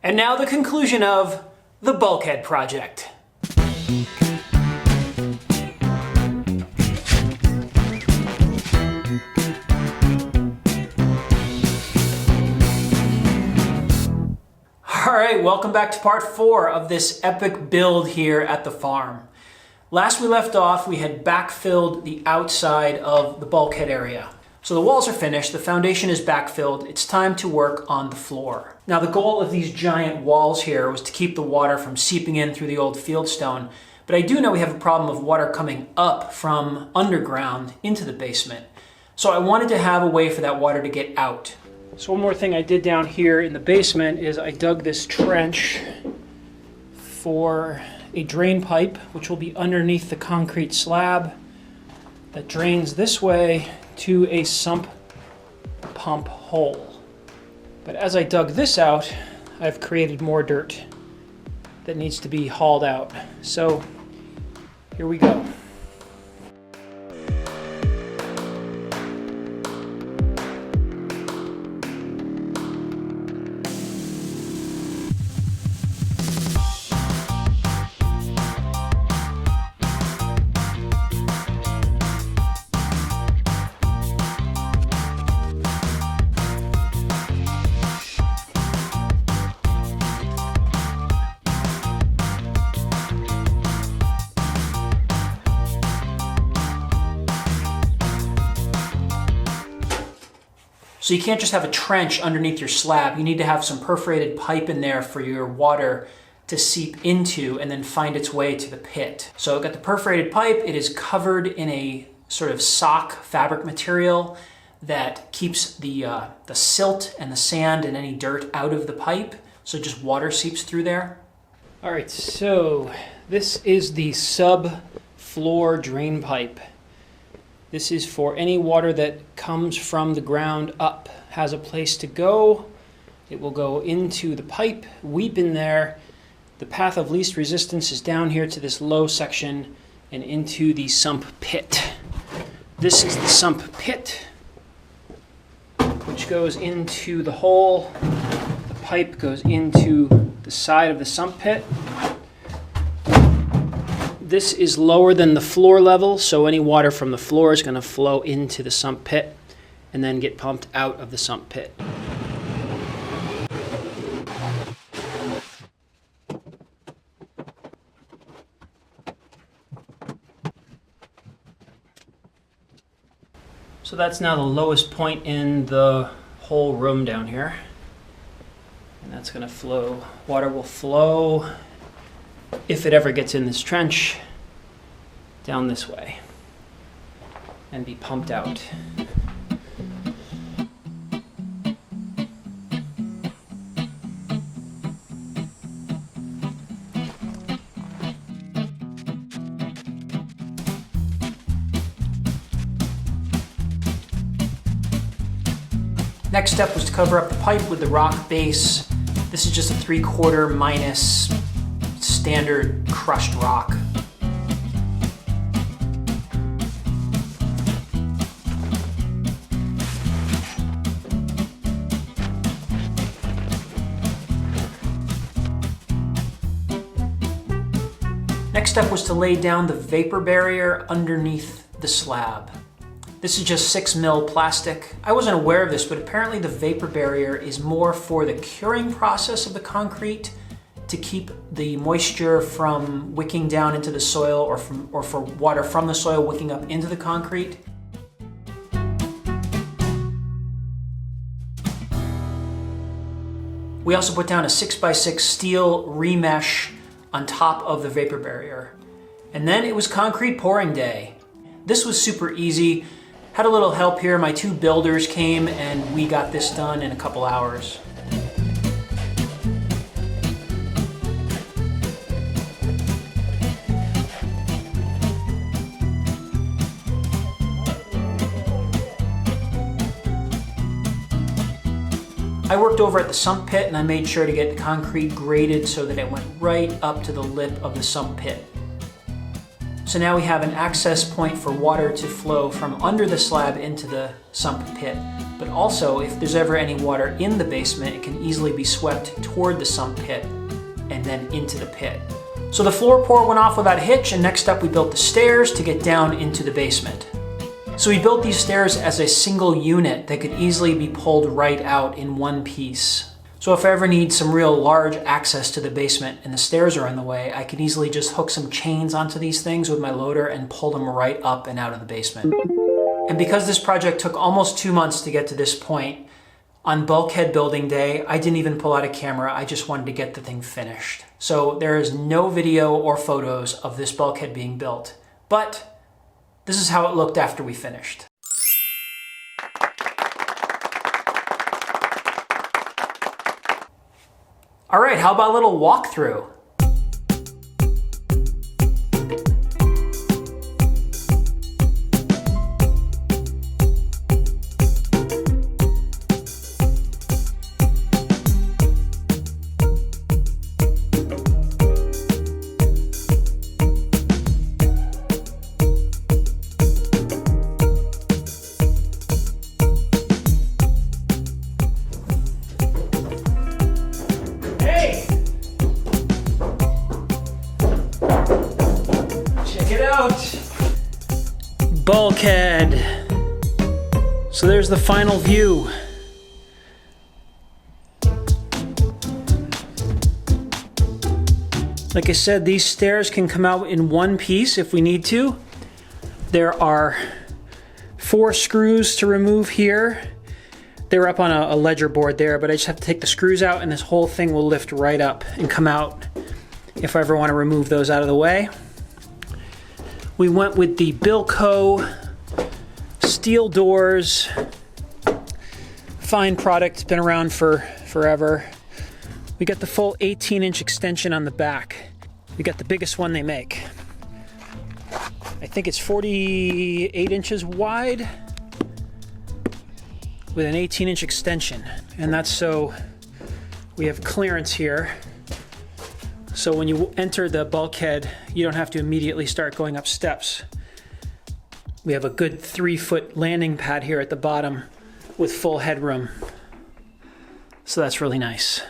And now the conclusion of the Bulkhead project. Alright, welcome back to part 4 of this epic build here at the farm. Last we left off, we had backfilled the outside of the bulkhead area. So the walls are finished, the foundation is backfilled, it's time to work on the floor. Now the goal of these giant walls here was to keep the water from seeping in through the old fieldstone, but I do know we have a problem of water coming up from underground into the basement. So I wanted to have a way for that water to get out. So one more thing I did down here in the basement is I dug this trench for a drain pipe, which will be underneath the concrete slab that drains this way to a sump pump hole. But as I dug this out, I've created more dirt that needs to be hauled out. So here we go. So you can't just have a trench underneath your slab. You need to have some perforated pipe in there for your water to seep into and then find its way to the pit. So I've got the perforated pipe. It is covered in a sort of sock fabric material that keeps the silt and the sand and any dirt out of the pipe. So just water seeps through there. All right, so this is the sub-floor drain pipe. This is for any water that comes from the ground up, has a place to go. It will go into the pipe, weep in there. The path of least resistance is down here to this low section and into the sump pit. This is the sump pit, which goes into the hole. The pipe goes into the side of the sump pit. This is lower than the floor level, so any water from the floor is going to flow into the sump pit and then get pumped out of the sump pit. So that's now the lowest point in the whole room down here. And that's going to flow, water will flow, if it ever gets in this trench, down this way and be pumped out. Next step was to cover up the pipe with the rock base. This is just a 3/4 minus standard crushed rock. Next step was to lay down the vapor barrier underneath the slab. This is just 6mm plastic. I wasn't aware of this, but apparently the vapor barrier is more for the curing process of the concrete to keep the moisture from wicking down into the soil or for water from the soil wicking up into the concrete. We also put down a 6x6 steel remesh on top of the vapor barrier. And then it was concrete pouring day. This was super easy. Had a little help here. My 2 builders came and we got this done in a couple hours. I worked over at the sump pit and I made sure to get the concrete graded so that it went right up to the lip of the sump pit. So now we have an access point for water to flow from under the slab into the sump pit. But also, if there's ever any water in the basement, it can easily be swept toward the sump pit and then into the pit. So the floor pour went off without a hitch, and next up we built the stairs to get down into the basement. So we built these stairs as a single unit that could easily be pulled right out in one piece. So if I ever need some real large access to the basement and the stairs are in the way, I can easily just hook some chains onto these things with my loader and pull them right up and out of the basement. And because this project took almost 2 months to get to this point, on Bulkhead building day, I didn't even pull out a camera, I just wanted to get the thing finished. So there is no video or photos of this bulkhead being built, but this is how it looked after we finished. All right, how about a little walkthrough? Bulkhead. So there's the final view. Like I said, these stairs can come out in one piece if we need to. There are 4 screws to remove here. They're up on a ledger board there, but I just have to take the screws out and this whole thing will lift right up and come out if I ever want to remove those out of the way. We went with the Bilco steel doors. Fine product, been around for forever. We got the full 18-inch extension on the back. We got the biggest one they make. I think it's 48 inches wide with an 18-inch extension. And that's so we have clearance here. So when you enter the bulkhead, you don't have to immediately start going up steps. We have a good 3-foot landing pad here at the bottom with full headroom. So that's really nice.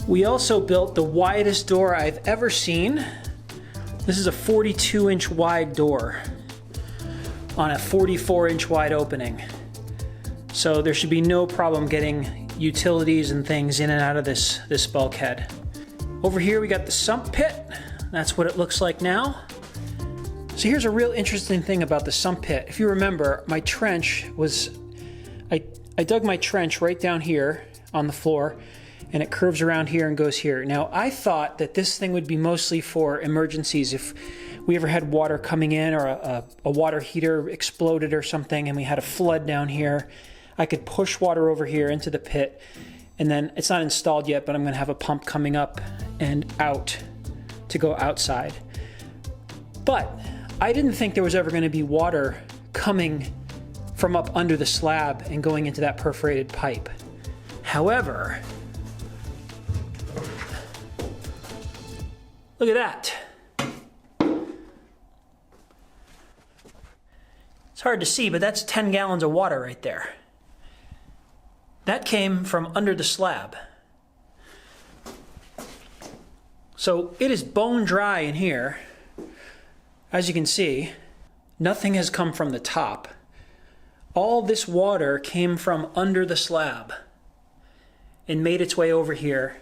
We also built the widest door I've ever seen. This is a 42-inch wide door on a 44-inch wide opening. So there should be no problem getting utilities and things in and out of this bulkhead. Over here we got the sump pit. That's what it looks like now. So here's a real interesting thing about the sump pit. If you remember, my trench was, I dug my trench right down here on the floor and it curves around here and goes here. Now I thought that this thing would be mostly for emergencies. If we ever had water coming in or a water heater exploded or something and we had a flood down here, I could push water over here into the pit. And then it's not installed yet, but I'm gonna have a pump coming up and out to go outside. But I didn't think there was ever gonna be water coming from up under the slab and going into that perforated pipe. However, look at that. It's hard to see, but that's 10 gallons of water right there. That came from under the slab. So it is bone dry in here. As you can see, nothing has come from the top. All this water came from under the slab and made its way over here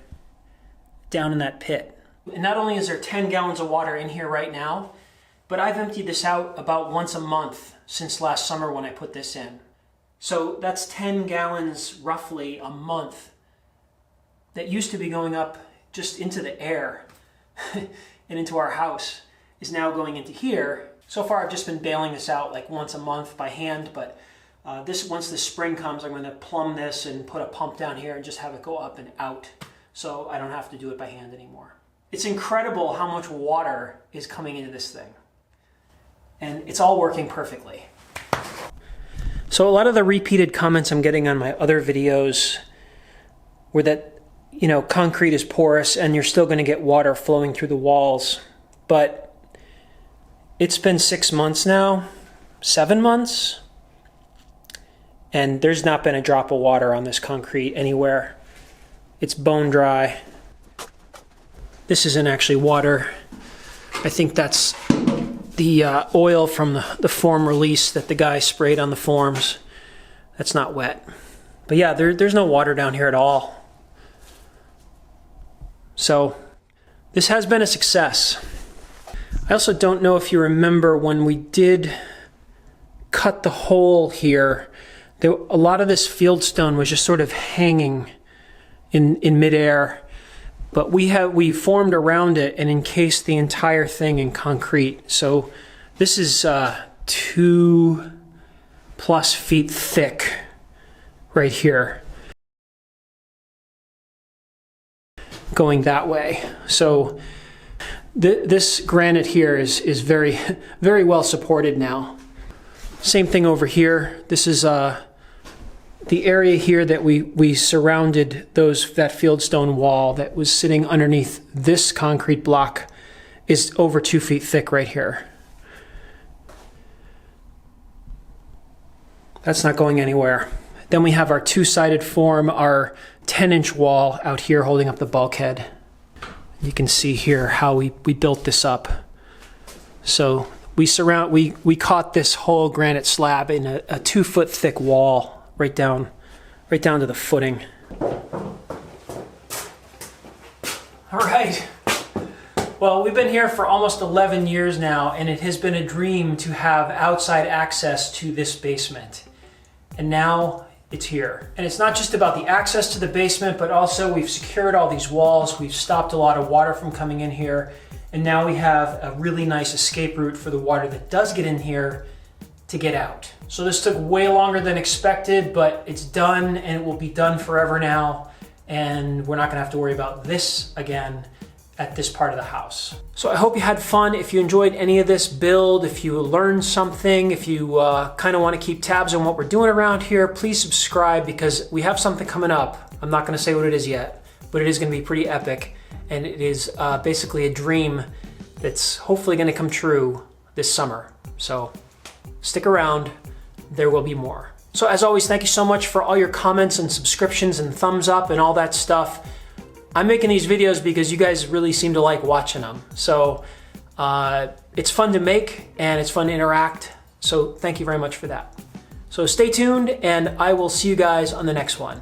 down in that pit. And not only is there 10 gallons of water in here right now, but I've emptied this out about once a month since last summer when I put this in. So that's 10 gallons roughly a month that used to be going up just into the air and into our house is now going into here. So far I've just been bailing this out like once a month by hand, but once the spring comes, I'm going to plumb this and put a pump down here and just have it go up and out so I don't have to do it by hand anymore. It's incredible how much water is coming into this thing. And it's all working perfectly. So a lot of the repeated comments I'm getting on my other videos were that, you know, concrete is porous and you're still going to get water flowing through the walls. But It's been 6 months now, 7 months, and there's not been a drop of water on this concrete anywhere. It's bone dry. This isn't actually water. I think that's the oil from the form release that the guy sprayed on the forms. That's not wet. But yeah, there's no water down here at all. So this has been a success. I also don't know if you remember when we did cut the hole here, a lot of this fieldstone was just sort of hanging in midair. But we formed around it and encased the entire thing in concrete. So this is 2+ feet thick right here, going that way. So this granite here is very, very well supported now. Same thing over here. This is the area here that we surrounded that fieldstone wall that was sitting underneath this concrete block is over 2 feet thick right here. That's not going anywhere. Then we have our two-sided form, our 10-inch wall out here holding up the bulkhead. You can see here how we built this up. So we caught this whole granite slab in a 2 foot thick wall right down to the footing. All right. Well, we've been here for almost 11 years now, and it has been a dream to have outside access to this basement. And now it's here. And it's not just about the access to the basement, but also we've secured all these walls. We've stopped a lot of water from coming in here. And now we have a really nice escape route for the water that does get in here to get out. So this took way longer than expected, but it's done, and it will be done forever now. And we're not gonna have to worry about this again at this part of the house. So I hope you had fun. If you enjoyed any of this build, if you learned something, if you kind of want to keep tabs on what we're doing around here, please subscribe, because we have something coming up. I'm not gonna say what it is yet, but it is gonna be pretty epic. And it is basically a dream that's hopefully gonna come true this summer. So stick around, there will be more. So as always, thank you so much for all your comments and subscriptions and thumbs up and all that stuff. I'm making these videos because you guys really seem to like watching them. So it's fun to make and it's fun to interact. So thank you very much for that. So stay tuned, and I will see you guys on the next one.